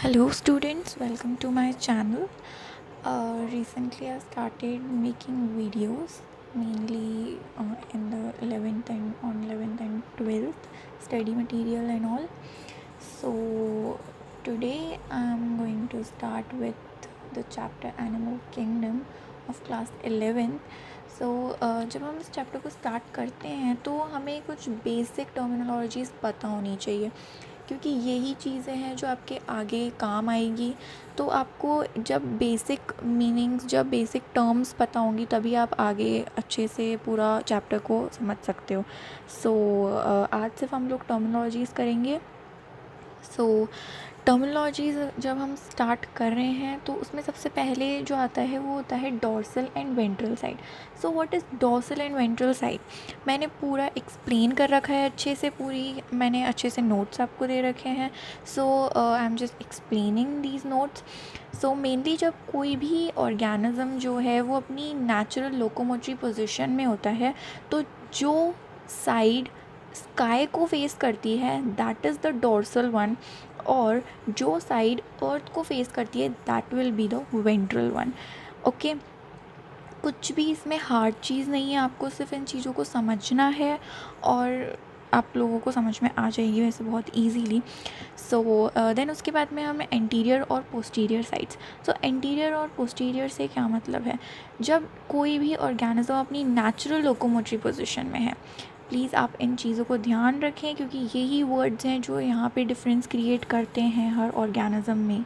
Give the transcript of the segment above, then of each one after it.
Hello students, welcome to my channel. Recently I started making videos mainly in the 11th and 12th study material and all. So today I'm going to start with the chapter Animal Kingdom of class 11th. जब हम इस chapter को start करते हैं तो हमें कुछ basic terminologies पता होनी चाहिए, क्योंकि यही चीज़ें हैं जो आपके आगे काम आएगी। तो आपको जब बेसिक मीनिंग्स, जब बेसिक टर्म्स पता होंगी, तभी आप आगे अच्छे से पूरा चैप्टर को समझ सकते हो। आज सिर्फ हम लोग टर्मिनोलॉजीज़ करेंगे। टर्मिनोलॉजीज़ जब हम स्टार्ट कर रहे हैं तो उसमें सबसे पहले जो आता है वो होता है dorsal and ventral side. So what is dorsal and ventral side? मैंने पूरा एक्सप्लेन कर रखा है अच्छे से, मैंने अच्छे से नोट्स आपको दे रखे हैं। I am just explaining these notes. Mainly जब कोई भी ऑर्गेनिज्म जो है वो अपनी नेचुरल लोकोमोटरी पोजीशन में होता है, तो जो साइड स्काई को फेस करती है that is the dorsal one, और जो साइड अर्थ को फेस करती है that will be the ventral one. Okay, कुछ भी इसमें हार्ड चीज़ नहीं है, आपको सिर्फ इन चीज़ों को समझना है और आप लोगों को समझ में आ जाएगी वैसे बहुत ईजीली। देन उसके बाद में हमें एंटीरियर और पोस्टीरियर साइड्स। एंटीरियर और पोस्टीरियर से क्या मतलब है? जब कोई भी ऑर्गेनिज्म अपनी नेचुरल लोकोमोटरी पोजीशन में है, प्लीज़ आप इन चीज़ों को ध्यान रखें, क्योंकि यही वर्ड्स हैं जो यहाँ पे डिफरेंस क्रिएट करते हैं हर ऑर्गेनिज्म में।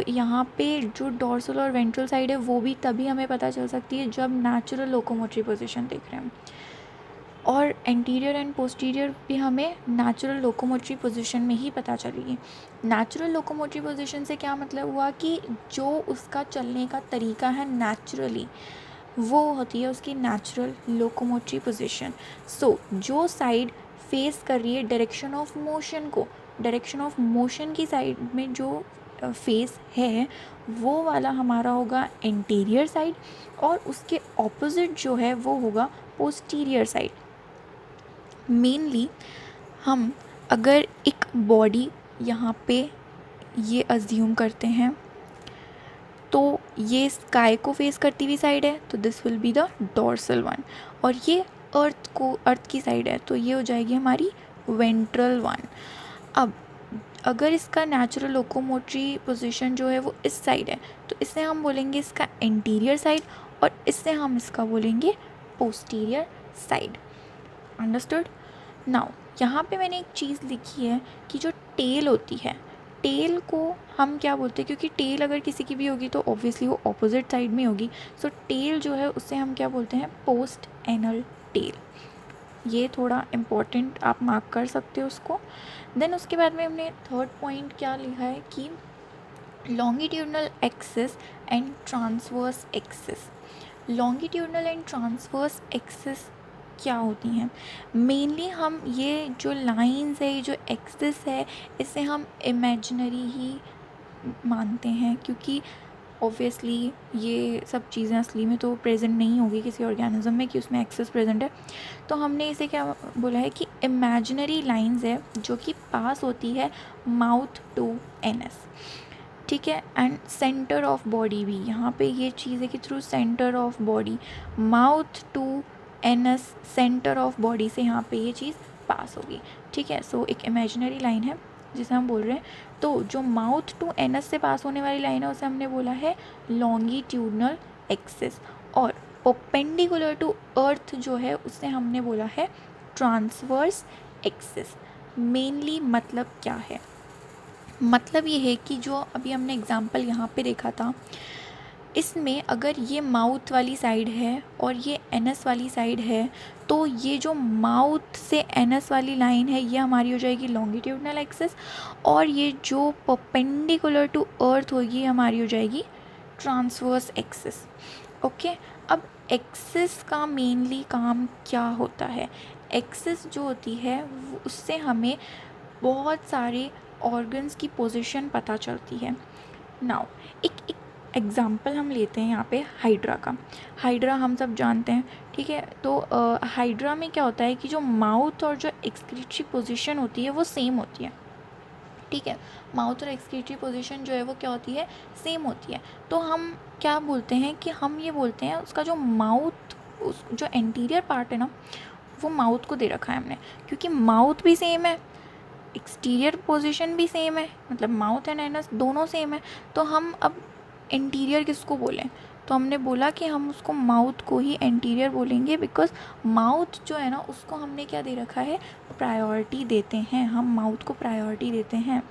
यहाँ पे जो डॉर्सल और वेंट्रल साइड है वो भी तभी हमें पता चल सकती है जब नेचुरल लोकोमोटरी पोजीशन देख रहे हैं, और एंटीरियर एंड पोस्टीरियर भी हमें नेचुरल लोकोमोटरी पोजीशन में ही पता चलेगी। नेचुरल लोकोमोटरी पोजीशन से क्या मतलब हुआ कि जो उसका चलने का तरीका है नेचुरली, वो होती है उसकी नेचुरल लोकोमोटरी पोजीशन। जो साइड फेस कर रही है डायरेक्शन ऑफ मोशन को, डायरेक्शन ऑफ मोशन की साइड में जो फेस है वो वाला हमारा होगा एंटीरियर साइड, और उसके ऑपोजिट जो है वो होगा पोस्टीरियर साइड। मेनली हम अगर एक बॉडी यहाँ पे ये अज्यूम करते हैं तो ये स्काई को फेस करती हुई साइड है, तो this will be the dorsal one, और ये अर्थ की साइड है तो ये हो जाएगी हमारी वेंट्रल वन। अब अगर इसका नेचुरल लोकोमोटरी पोजीशन जो है वो इस साइड है, तो इससे हम बोलेंगे इसका एंटीरियर साइड, और इससे हम इसका बोलेंगे पोस्टीरियर साइड। अंडरस्टूड? नाउ यहाँ पे मैंने एक चीज़ लिखी है कि जो टेल होती है, टेल को हम क्या बोलते हैं, क्योंकि टेल अगर किसी की भी होगी तो ऑब्वियसली वो ऑपोजिट साइड में होगी। टेल जो है उससे हम क्या बोलते हैं? Post anal tail. ये थोड़ा इम्पोर्टेंट, आप मार्क कर सकते हो उसको। देन उसके बाद में हमने थर्ड पॉइंट क्या लिखा है कि longitudinal axis and transverse axis. Longitudinal and transverse axis क्या होती हैं? मेनली हम ये जो लाइंस है, ये जो एक्सिस है, इसे हम इमेजिनरी ही मानते हैं, क्योंकि ऑब्वियसली ये सब चीज़ें असली में तो प्रेजेंट नहीं होगी किसी ऑर्गेनिज्म में कि उसमें एक्सिस प्रेजेंट है। तो हमने इसे क्या बोला है कि इमेजिनरी लाइंस है जो कि पास होती है माउथ टू एनस, ठीक है। एंड सेंटर ऑफ बॉडी भी, यहाँ पे ये चीज़ है कि through centre of body, mouth to anus, centre of body से यहाँ पे ये चीज़ पास होगी, ठीक है। एक इमेजिनरी लाइन है जिसे हम बोल रहे हैं। तो जो माउथ टू एनस से पास होने वाली लाइन है उसे हमने बोला है लॉन्गिट्यूडनल एक्सिस, और परपेंडिकुलर टू अर्थ जो है उससे हमने बोला है ट्रांसवर्स एक्सिस। मेनली मतलब क्या है? मतलब ये है कि जो अभी हमने एग्जांपल यहाँ पे देखा था, इसमें अगर ये माउथ वाली साइड है और ये एनस वाली साइड है, तो ये जो माउथ से एनस वाली लाइन है ये हमारी हो जाएगी लॉन्गिट्यूडनल एक्सिस, और ये जो परपेंडिकुलर टू अर्थ होगी हमारी हो जाएगी ट्रांसवर्स एक्सिस। ओके, अब एक्सिस का मेनली काम क्या होता है? एक्सिस जो होती है उससे हमें बहुत सारे ऑर्गन्स की पोजीशन पता चलती है। नाउ एक एग्ज़ाम्पल हम लेते हैं यहाँ पे हाइड्रा का। हाइड्रा हम सब जानते हैं, ठीक है। तो हाइड्रा में क्या होता है कि जो माउथ और जो एक्सक्रीटरी पोजीशन होती है वो सेम होती है, ठीक है। माउथ और एक्सक्रीटरी पोजीशन जो है वो क्या होती है, सेम होती है। तो हम क्या बोलते हैं कि हम ये बोलते हैं उसका जो माउथ, उस जो एंटीरियर पार्ट है ना, वो माउथ को दे रखा है हमने, क्योंकि माउथ भी सेम है, एक्सटीरियर पोजीशन भी सेम है, मतलब माउथ एंड एनस दोनों सेम है। तो हम अब इंटीरियर किसको बोलें, तो हमने बोला कि हम उसको माउथ को ही एंटीरियर बोलेंगे, बिकॉज माउथ जो है ना उसको हमने क्या दे रखा है, प्रायोरिटी देते हैं, हम माउथ को प्रायोरिटी देते हैं।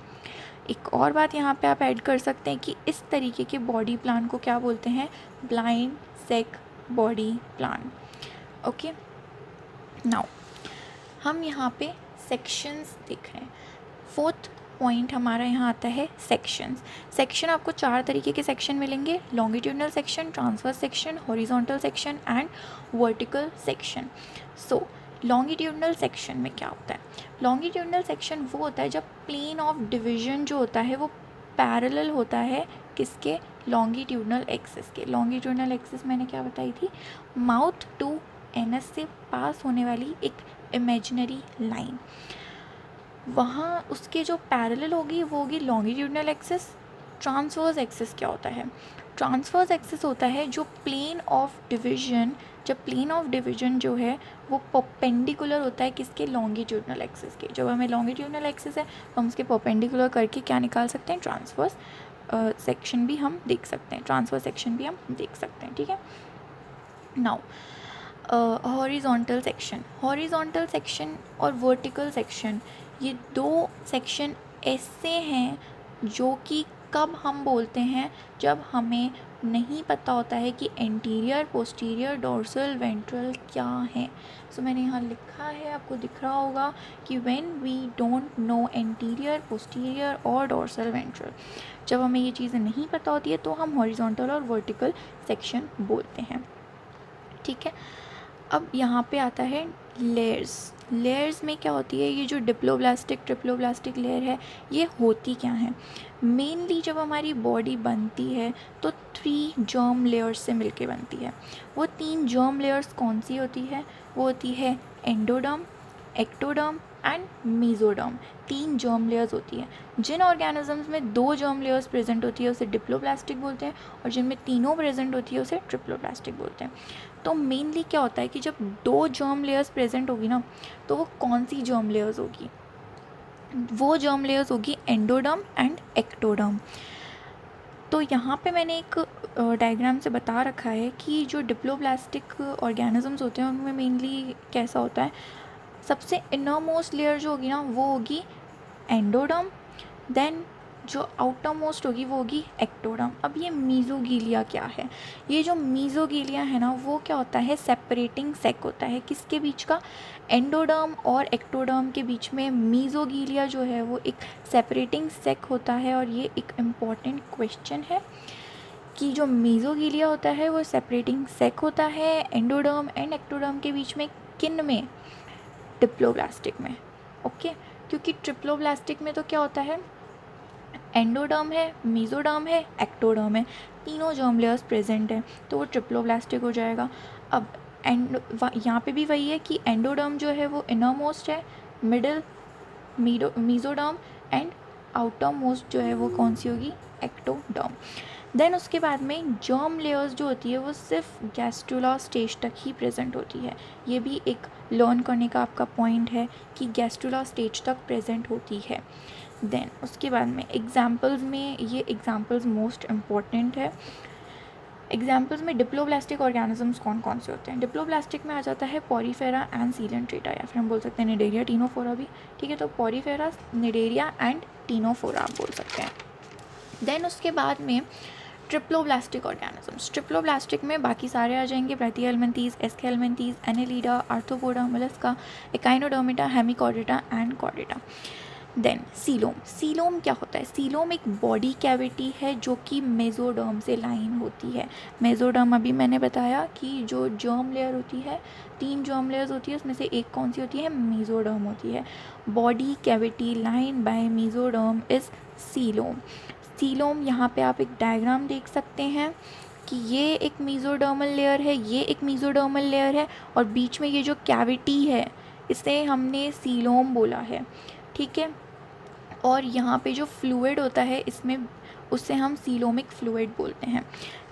एक और बात यहाँ पे आप ऐड कर सकते हैं कि इस तरीके के बॉडी प्लान को क्या बोलते हैं, ब्लाइंड सेक बॉडी प्लान। ओके, नाउ हम यहाँ पे सेक्शंस देख रहे हैं। फोर्थ पॉइंट हमारा यहाँ आता है सेक्शंस। सेक्शन आपको 4 तरीके के सेक्शन मिलेंगे, longitudinal section, transverse section, horizontal section and vertical section. So longitudinal section में क्या होता है, लॉन्गिट्यूडनल सेक्शन वो होता है जब प्लेन ऑफ डिवीजन जो होता है वो पैरेलल होता है किसके, लॉन्गिट्यूडनल एक्सिस के। लॉन्गिट्यूडनल एक्सिस मैंने क्या बताई थी, माउथ टू एनस से पास होने वाली एक इमेजिनरी लाइन, वहाँ उसके जो पैरेलल होगी वो होगी लॉन्गिट्यूडनल एक्सिस। ट्रांसवर्स एक्सिस क्या होता है, ट्रांसवर्स एक्सिस होता है जो प्लेन ऑफ डिवीजन, जब प्लेन ऑफ डिवीजन जो है वो परपेंडिकुलर होता है किसके, लॉन्गिट्यूडनल एक्सिस के। जब हमें लॉन्गिट्यूडनल एक्सिस है तो हम उसके परपेंडिकुलर करके क्या निकाल सकते हैं, ट्रांसवर्स सेक्शन भी हम देख सकते हैं, ट्रांसवर्स सेक्शन भी हम देख सकते हैं। ठीक है, now horizontal section. Horizontal section और वर्टिकल सेक्शन, ये 2 सेक्शन ऐसे हैं जो कि कब हम बोलते हैं, जब हमें नहीं पता होता है कि एंटीरियर, पोस्टीरियर, डोर्सल, वेंट्रल क्या है। सो मैंने यहाँ लिखा है, आपको दिख रहा होगा कि when we don't know anterior, posterior और डोर्सल, वेंट्रल, जब हमें ये चीज़ें नहीं पता होती है तो हम हॉरिजॉन्टल और वर्टिकल सेक्शन बोलते हैं। ठीक है, अब यहाँ पे आता है लेयर्स। लेयर्स में क्या होती है, ये जो डिप्लोब्लास्टिक, ट्रिप्लोब्लास्टिक लेयर है, ये होती क्या है, मेनली जब हमारी बॉडी बनती है तो 3 जर्म लेयर्स से मिलके बनती है। वो 3 जर्म लेयर्स कौन सी होती है, वो होती है endoderm, ectoderm and mesoderm. 3 germ layers होती है। जिन ऑर्गेनिजम्स में 2 जर्म लेयर्स प्रेजेंट होती है उसे डिप्लोब्लास्टिक बोलते हैं, और जिनमें तीनों प्रेजेंट होती है उसे ट्रिप्लोब्लास्टिक बोलते हैं। तो मेनली क्या होता है कि जब 2 जर्म लेयर्स प्रेजेंट होगी ना, तो वो कौन सी जर्म लेयर्स होगी, वो जर्म लेयर्स होगी एंडोडर्म एंड एक्टोडर्म। तो यहाँ पे मैंने एक डायग्राम से बता रखा है कि जो डिप्लोब्लास्टिक ऑर्गेनिजम्स होते हैं उनमें मेनली कैसा होता है, सबसे इनर मोस्ट लेयर जो होगी ना वो होगी एंडोडर्म, देन जो आउटर मोस्ट होगी वो होगी एक्टोडर्म। अब ये मीज़ोगीलिया क्या है, ये जो मीज़ोगीलिया है ना वो क्या होता है, सेपरेटिंग सेक होता है किसके बीच का, एंडोडर्म और एक्टोडर्म के बीच में मीज़ोगीलिया जो है वो एक सेपरेटिंग सेक होता है। और ये एक इम्पॉर्टेंट क्वेश्चन है कि जो मीज़ोगीलिया होता है वो सेपरेटिंग सेक होता है एंडोडर्म एंड एक्टोडर्म के बीच में, किन में, डिप्लोब्लास्टिक में। ओके, क्योंकि ट्रिप्लोब्लास्टिक में तो क्या होता है, एंडोडर्म है, मीज़ोडर्म है, एक्टोडर्म है, तीनों जर्म लेयर्स प्रेजेंट है, तो वो ट्रिप्लोब्लास्टिक हो जाएगा। अब यहाँ पे भी वही है कि एंडोडर्म जो है वो इनर मोस्ट है, middle mesoderm and outer most जो है वो कौन सी होगी, एक्टोडर्म। देन उसके बाद में जर्म लेयर्स जो होती है वो सिर्फ गैस्ट्रुला स्टेज तक ही प्रेजेंट होती है। ये भी एक लर्न करने का आपका पॉइंट है कि गैस्ट्रुला स्टेज तक प्रेजेंट होती है। देन उसके बाद में एग्जाम्पल्स में, ये एग्जाम्पल्स मोस्ट इम्पॉर्टेंट है। एग्जाम्पल्स में डिप्लोब्लास्टिक ऑर्गेनिजम्स कौन कौन से होते हैं, डिप्लोब्लास्टिक में आ जाता है पॉरीफेरा एंड सीलेंट्रेटा, या फिर हम बोल सकते हैं निडेरिया, टीनोफोरा भी। ठीक है, तो पॉरीफेरा, निडेरिया एंड टीनोफोरा आप बोल सकते हैं। देन उसके बाद में ट्रिप्लोब्लास्टिक ऑर्गेनिजम्स, ट्रिप्लोब्लास्टिक में बाकी सारे आ जाएंगे, platyhelminthes, aschelminthes, annelida, arthropoda, mollusca, echinodermata, hemichordata and chordata. Then coelom, coelom क्या होता है, सीलोम एक बॉडी कैविटी है जो कि मेसोडर्म से लाइन होती है। मेसोडर्म अभी मैंने बताया कि जो जर्म लेयर होती है, 3 जर्म लेयर्स होती है, उसमें से एक कौन सी होती है, मेसोडर्म होती है। Body cavity line by mesoderm is coelom. Coelom, यहाँ पे आप एक डायग्राम देख सकते हैं कि ये एक मेसोडर्मल लेयर है, ये एक मेसोडर्मल लेयर है, और बीच में ये जो कैविटी है इसे हमने सीलोम बोला है। ठीक है, और यहाँ पे जो फ्लूइड होता है इसमें, उससे हम सीलोमिक फ्लूइड बोलते हैं।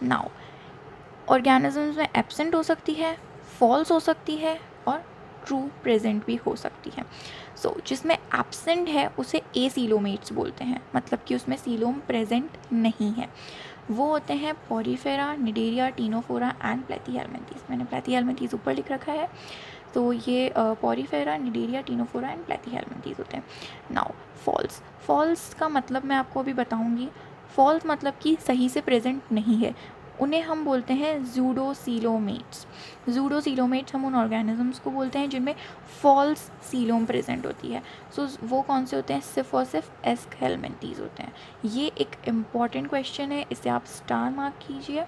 नाउ ऑर्गेनिजम्स में एब्सेंट हो सकती है, फॉल्स हो सकती है और ट्रू प्रेजेंट भी हो सकती है। सो जिसमें एब्सेंट है उसे एसीलोमेट्स बोलते हैं, मतलब कि उसमें सीलोम प्रेजेंट नहीं है। वो होते हैं पॉरीफेरा, निडेरिया, टीनोफोरा एंड प्लेथीहेल्मिन्थीज। मैंने प्लेथीहेल्मिन्थीज ऊपर लिख रखा है, तो ये पॉरीफेरा, निडेरिया, टीनोफोरा एंड प्लेथीहेल्मिन्थीज होते हैं। नाउ फॉल्स, फॉल्स का मतलब मैं आपको अभी बताऊंगी। फॉल्स मतलब कि सही से प्रेजेंट नहीं है, उन्हें हम बोलते हैं जूडोसीलोमेट्स। जूडोसीलोमेट्स हम उन ऑर्गेनिजम्स को बोलते हैं जिनमें फॉल्स सीलोम प्रेजेंट होती है। सो वो कौन से होते हैं? सिर्फ और सिर्फ एस्केल्मेंथीज होते हैं। ये एक इम्पॉर्टेंट क्वेश्चन है, इसे आप स्टार मार्क कीजिए,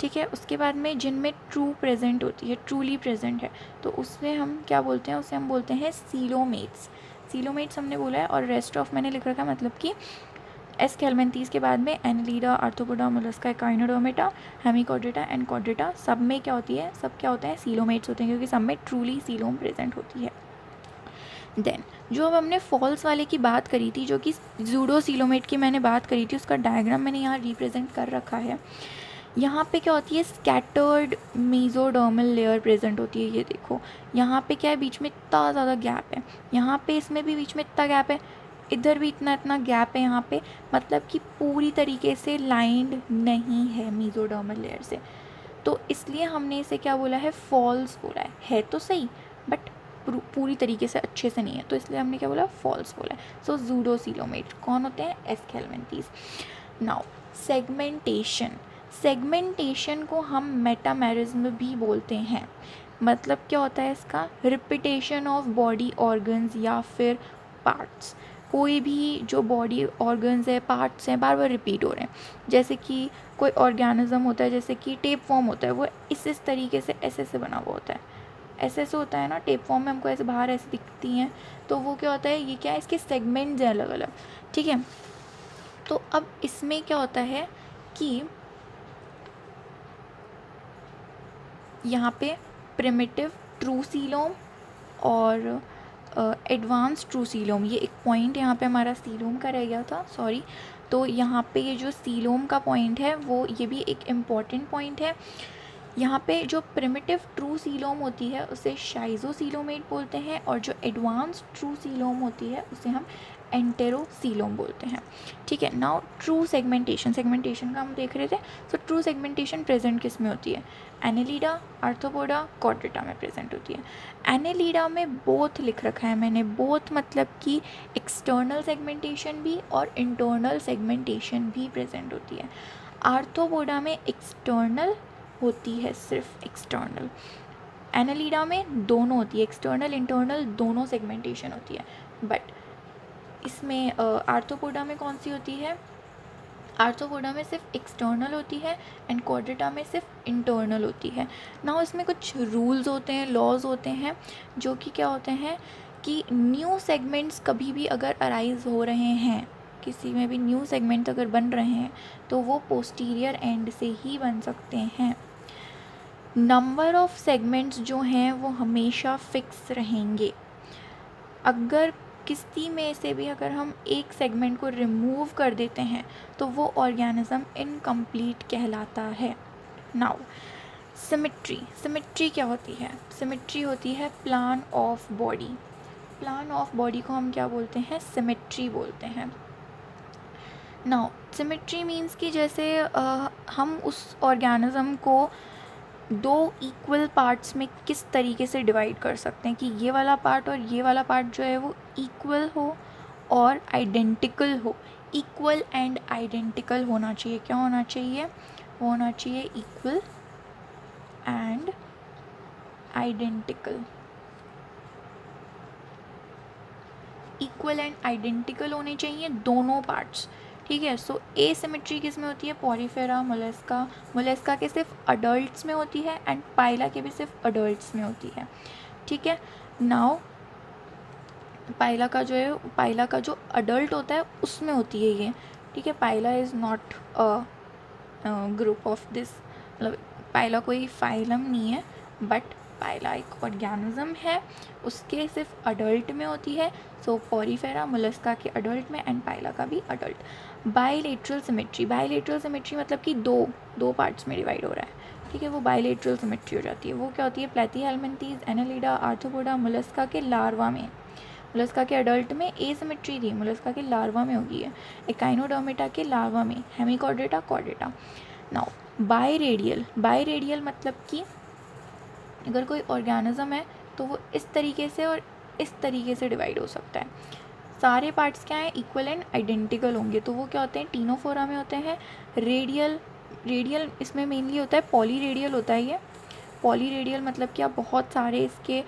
ठीक है। उसके बाद में जिनमें ट्रू प्रेजेंट होती है, ट्रूली प्रेजेंट है, तो उसमें हम क्या बोलते हैं? उसे हम बोलते हैं सीलोमेट्स। सीलोमेट्स हमने बोला है, और रेस्ट ऑफ मैंने लिख रखा है, मतलब कि एस्केल्मेंथीज के बाद में Annelida, arthropoda, Mollusca, echinodermata, Hemichordata and Chordata, सब में क्या होती है? सब क्या होते हैं? सीलोमेट्स होते हैं, क्योंकि सब में ट्रूली सीलोम प्रेजेंट होती है। देन जो अब हमने फॉल्स वाले की बात करी थी, जो कि जूडोसीलोमेट की मैंने बात करी थी, उसका डायग्राम मैंने यहाँ रिप्रेजेंट कर रखा है। यहाँ पे क्या होती है? स्कैटर्ड मेसोडर्मल लेयर प्रेजेंट होती है। ये देखो, यहाँ पे क्या है? बीच में इतना ज़्यादा गैप है, यहाँ पे इसमें भी बीच में इतना गैप है, इधर भी इतना इतना गैप है यहाँ पे, मतलब कि पूरी तरीके से लाइंड नहीं है मेसोडर्मल लेयर से। तो इसलिए हमने इसे क्या बोला है? फॉल्स बोला है तो सही, बट पूरी तरीके से अच्छे से नहीं है, तो इसलिए हमने क्या बोला? फॉल्स बोला है। सो जूडोसीलोमेट कौन होते हैं? एस्केल्मेंथीज। नाउ सेगमेंटेशन, सेगमेंटेशन को हम मेटामेरिज्म भी बोलते हैं। मतलब क्या होता है इसका? रिपीटेशन ऑफ बॉडी ऑर्गन्स या फिर पार्ट्स। कोई भी जो बॉडी ऑर्गन्स है, पार्ट्स हैं, बार बार रिपीट हो रहे हैं। जैसे कि कोई ऑर्गेनिज्म होता है, जैसे कि टेप फॉर्म होता है, वो इस तरीके से ऐसे बना हुआ होता है, ऐसे होता है ना, टेप फॉर्म में हमको ऐसे बाहर ऐसे दिखती हैं, तो वो क्या होता है? ये क्या है? इसके सेगमेंट्स हैं अलग अलग, ठीक है। तो अब इसमें क्या होता है कि यहाँ पे प्रिमिटिव ट्रू सीलोम और एडवांस ट्रू सीलोम, ये एक पॉइंट यहाँ पे हमारा सीलोम का रह गया था, सॉरी। तो यहाँ पे ये जो सीलोम का पॉइंट है, वो ये भी एक इम्पॉर्टेंट पॉइंट है। यहाँ पे जो प्रिमिटिव ट्रू सीलोम होती है उसे शाइजोसीलोमेट बोलते हैं, और जो एडवांस ट्रू सीलोम होती है उसे हम एंटेरोसीलोम बोलते हैं, ठीक है। नाउ ट्रू सेगमेंटेशन, सेगमेंटेशन का हम देख रहे थे। सो ट्रू सेगमेंटेशन प्रेजेंट किस में होती है? एनालिडा, आर्थ्रोपोडा, कॉर्डेटा में प्रेजेंट होती है। एनालिडा में बोथ लिख रखा है मैंने, बोथ मतलब कि एक्सटर्नल सेगमेंटेशन भी और इंटरनल सेगमेंटेशन भी प्रेजेंट होती है। आर्थ्रोपोडा में एक्सटर्नल होती है, सिर्फ एक्सटर्नल। एनालिडा में दोनों होती है, एक्सटर्नल इंटरनल दोनों सेगमेंटेशन होती है। बट इसमें आर्थ्रोपोडा में कौन सी होती है? आर्थ्रोपोडा में सिर्फ एक्सटर्नल होती है, एंड कॉर्डेटा में सिर्फ इंटरनल होती है। ना इसमें कुछ रूल्स होते हैं, लॉज होते हैं, जो कि क्या होते हैं कि न्यू सेगमेंट्स कभी भी अगर अराइज हो रहे हैं, किसी में भी न्यू सेगमेंट अगर बन रहे हैं, तो वो पोस्टीरियर एंड से ही बन सकते हैं। नंबर ऑफ सेगमेंट्स जो हैं वो हमेशा फिक्स रहेंगे। अगर किसी में से भी अगर हम एक सेगमेंट को रिमूव कर देते हैं तो वो ऑर्गेनिज्म इनकम्प्लीट कहलाता है। नाउ सिमेट्री, सिमेट्री क्या होती है? सिमेट्री होती है plan of body. Plan of body को हम क्या बोलते हैं? सिमेट्री बोलते हैं। नाउ सिमेट्री मीन्स कि जैसे हम उस ऑर्गेनिज्म को दो इक्वल पार्ट्स में किस तरीके से डिवाइड कर सकते हैं कि ये वाला पार्ट और ये वाला पार्ट जो है वो इक्वल हो और आइडेंटिकल हो। इक्वल एंड आइडेंटिकल होना चाहिए। क्या होना चाहिए? वो होना चाहिए equal and identical. Equal and identical होने चाहिए दोनों पार्ट्स, ठीक है। सो एसिमेट्री किस में होती है? पॉरीफेरा, मोलस्का, मोलस्का के सिर्फ अडल्ट्स में होती है, एंड पाइला के भी सिर्फ अडल्ट्स में होती है, ठीक है। नाउ पाइला का जो है, पाइला का जो अडल्ट होता है उसमें होती है ये, ठीक है। Pila is not a group of this, मतलब पाइला कोई फाइलम नहीं है, बट पाइला एक ऑर्गेनिज्म है, उसके सिर्फ अडल्ट में होती है। सो पॉरीफेरा मोलस्का के अडल्ट में एंड पाइला का भी adult. Bilateral symmetry, bilateral symmetry मतलब कि दो पार्ट्स में डिवाइड हो रहा है, ठीक है, वो बाइलेटरल सिमेट्री हो जाती है। वो क्या होती है, प्लेथीहेल्मिन्थीज, एनालिडा, आर्थ्रोपोडा, मोलस्का के लार्वा में। मोलस्का के अडल्ट में एसिमेट्री थी, मोलस्का के लार्वा में होगी है। एकाइनोडर्मेटा के लार्वा में, हेमिकॉर्डेटा, कॉर्डेटा। नाउ बाइरेडियल, बाइरेडियल मतलब कि अगर कोई ऑर्गेनिज्म है तो वो इस तरीके से और इस तरीके से डिवाइड हो सकता है। सारे पार्ट्स क्या हैं, इक्वल एंड आइडेंटिकल होंगे, तो वो क्या होते हैं, टीनोफोरा में होते हैं। रेडियल, रेडियल इसमें मेनली होता है, पॉलीरेडियल होता है ये। पॉलीरेडियल मतलब कि आप बहुत सारे इसके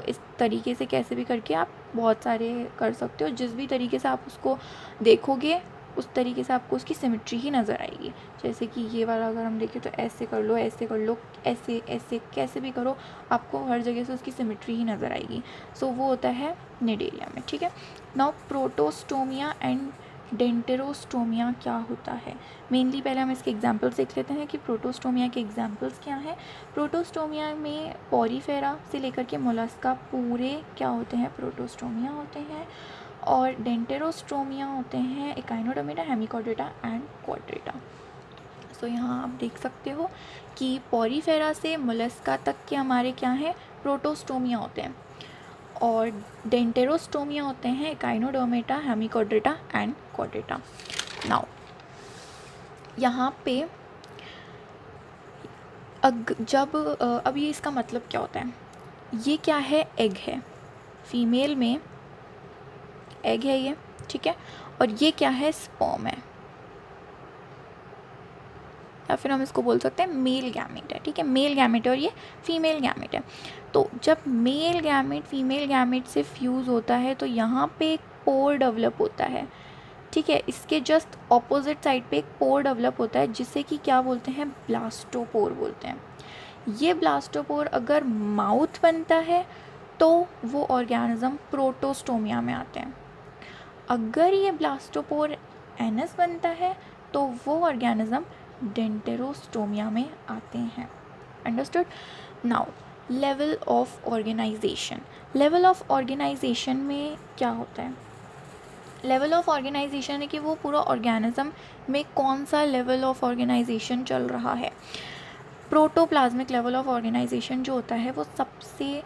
इस तरीके से कैसे भी करके आप बहुत सारे कर सकते हो। जिस भी तरीके से आप उसको देखोगे उस तरीके से आपको उसकी सिमेट्री ही नज़र आएगी। जैसे कि ये वाला अगर हम देखें तो ऐसे कर लो, ऐसे कर लो, ऐसे ऐसे कैसे भी करो, आपको हर जगह से उसकी सिमेट्री ही नज़र आएगी। सो वो होता है निडेरिया में, ठीक है। नाउ प्रोटोस्टोमिया एंड डेंटेरोस्टोमिया क्या होता है। मेनली पहले हम इसके एग्जांपल्स देख लेते हैं कि प्रोटोस्टोमिया के एग्जांपल्स क्या हैं। प्रोटोस्टोमिया में पॉरीफेरा से लेकर के मोलस्का पूरे क्या होते हैं, प्रोटोस्टोमिया होते हैं। और डेंटेरोस्टोमिया होते हैं एकाइनोडर्मेटा, हेमिकॉर्डेटा एंड क्वाड्रेटा। सो यहाँ आप देख सकते हो कि पॉरीफेरा से मोलस्का तक के हमारे क्या हैं, प्रोटोस्टोमिया होते हैं। और डेंटेरोस्टोमिया होते हैं एकाइनोडर्मेटा, हेमिकॉर्डेटा एंड क्वाड्रेटा। नाउ यहाँ पे अब ये इसका मतलब क्या होता है, ये क्या है, एग है, फीमेल में एग है ये, ठीक है। और ये क्या है, स्पर्म है, या फिर हम इसको बोल सकते हैं मेल गैमेट है, ठीक है। मेल गैमेट है और ये फीमेल गैमेट है। तो जब मेल गैमेट फीमेल गैमेट से फ्यूज़ होता है तो यहाँ पे एक पोर डेवलप होता है, ठीक है। इसके जस्ट ऑपोजिट साइड पे एक पोर डेवलप होता है जिसे कि क्या बोलते हैं, ब्लास्टोपोर बोलते हैं। ये ब्लास्टोपोर अगर माउथ बनता है तो वो ऑर्गेनिज्म प्रोटोस्टोमिया में आते हैं। अगर ये ब्लास्टोपोर एनस बनता है तो वो ऑर्गेनिज्म डेंटेरोस्टोमिया में आते हैं। Understood. Now level of organisation, level of organisation में क्या होता है, लेवल ऑफ ऑर्गेनाइजेशन है कि वो पूरा ऑर्गेनिज्म में कौन सा लेवल ऑफ ऑर्गेनाइजेशन चल रहा है। प्रोटोप्लाज्मिक लेवल ऑफ ऑर्गेनाइजेशन जो होता है वो सबसे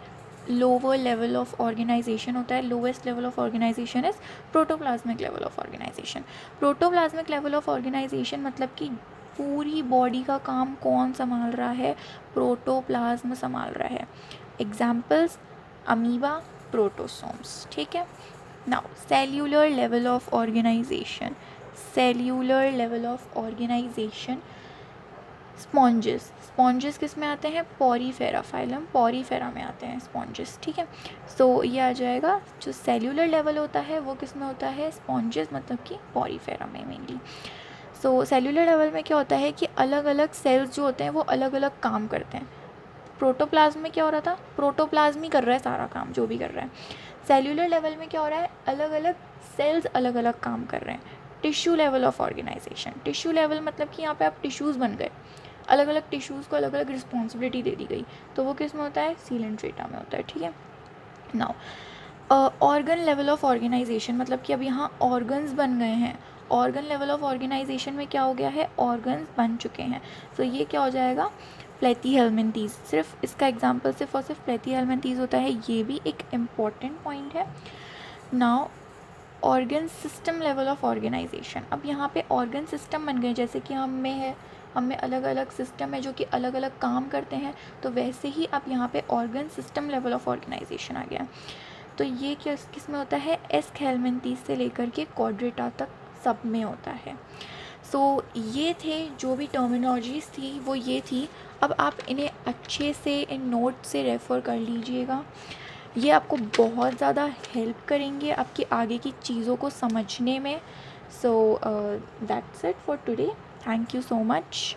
लोअर लेवल ऑफ ऑर्गेनाइजेशन होता है। Lowest level of organisation is protoplasmic level of organisation. Protoplasmic level of organisation मतलब कि पूरी बॉडी का काम कौन संभाल रहा है, प्रोटोप्लाज्म संभाल रहा है। एग्जाम्पल्स अमीबा, प्रोटोसोम्स, ठीक है। Now cellular level of organisation, cellular level of organisation, sponges, sponges किस में आते हैं, पॉरीफेरा, फाइलम पॉरीफेरा में आते हैं स्पॉन्जेस, ठीक है। सो ये आ जाएगा, जो सेल्यूलर लेवल होता है वो किस में होता है, स्पॉन्जेस मतलब कि पॉरीफेरा में मेनली। सो सेल्यूलर लेवल में क्या होता है कि अलग अलग सेल्स जो होते हैं वो अलग अलग काम करते हैं। प्रोटोप्लाज्म में क्या हो रहा था, प्रोटोप्लाज्म ही कर रहा है सारा काम जो भी कर रहा है। सेल्यूलर लेवल में क्या हो रहा है, अलग अलग सेल्स अलग अलग काम कर रहे हैं। Tissue level of organisation, tissue level मतलब कि यहाँ पे आप टिश्यूज़ बन गए, अलग अलग टिश्यूज़ को अलग अलग रिस्पॉन्सिबिलिटी दे दी गई, तो वो किस में होता है, सीलेंट्रेटा में होता है, ठीक है। Now organ level of organisation मतलब कि अब यहाँ ऑर्गन्स बन गए हैं। ऑर्गन लेवल ऑफ ऑर्गेनाइजेशन में क्या हो गया है, ऑर्गन्स बन चुके हैं। सो ये क्या हो जाएगा, प्लेथीहेल्मिन्थीज। सिर्फ इसका एग्जांपल सिर्फ और सिर्फ प्लेथीहेल्मिन्थीज होता है, ये भी एक इम्पॉर्टेंट पॉइंट है। Now organ system level of organisation, अब यहाँ पे ऑर्गन सिस्टम बन गए, जैसे कि हम में है, हम में अलग अलग सिस्टम है जो कि अलग अलग काम करते हैं, तो वैसे ही अब यहाँ पे organ system level of organisation आ गया। तो ये किस में होता है, एस्केल्मेंथीज से लेकर के क्वाड्रेटा तक सब में होता है। सो ये थे जो भी टर्मिनोलॉजीज़ थी वो ये थी। अब आप इन्हें अच्छे से इन नोट से रेफ़र कर लीजिएगा, ये आपको बहुत ज़्यादा हेल्प करेंगे आपकी आगे की चीज़ों को समझने में। So that's it for today, thank you so much.